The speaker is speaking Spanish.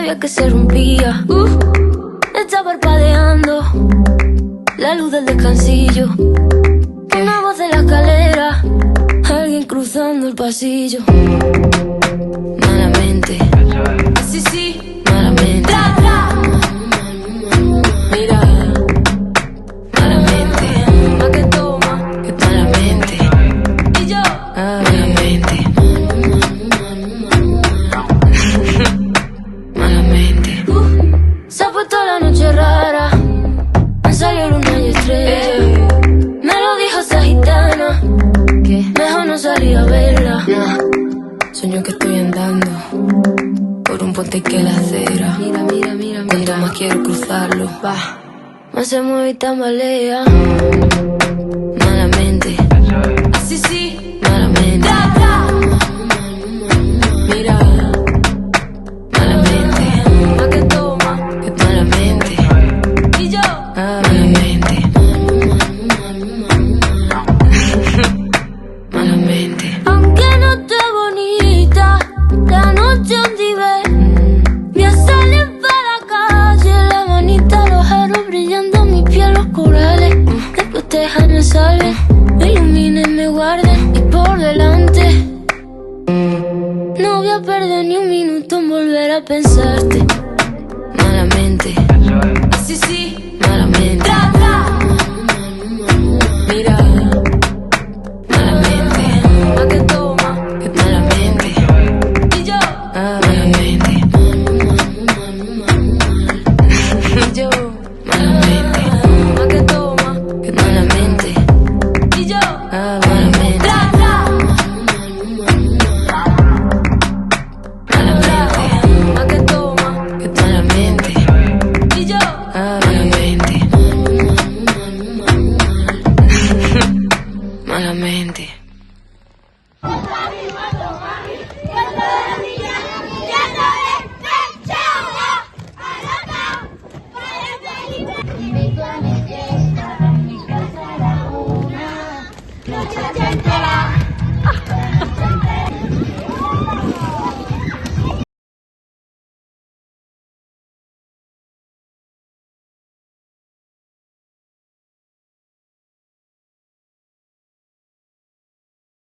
sabía que se rompía. Está parpadeando la luz del descansillo. Una voz de la escalera, alguien cruzando el pasillo. Malamente, sí, sí, malamente. Mira, malamente, pa' que toma, que malamente. Y yo, malamente. Malamente. Se ha puesto la noche rara, me salió luna y estrella. Me lo dijo esa gitana, que mejor no salir a verla. Sueño que estoy andando por un puente que la acera. Mira, mira, mira, cuanto más quiero cruzarlo, más se mueve y tambalea. Malamente, así sí, malamente. Mira, malamente, pa' que toma, que malamente. Y yo, malamente. Malamente. Aunque no esté bonita, la noche donde voy a salir para la calle, la manita, los aros brillando, mi piel, los corales. Me protejan, me salven, me iluminen, me guarden. Y por delante, no voy a perder ni un minuto en volver a pensarte. Malamente, así sí, malamente.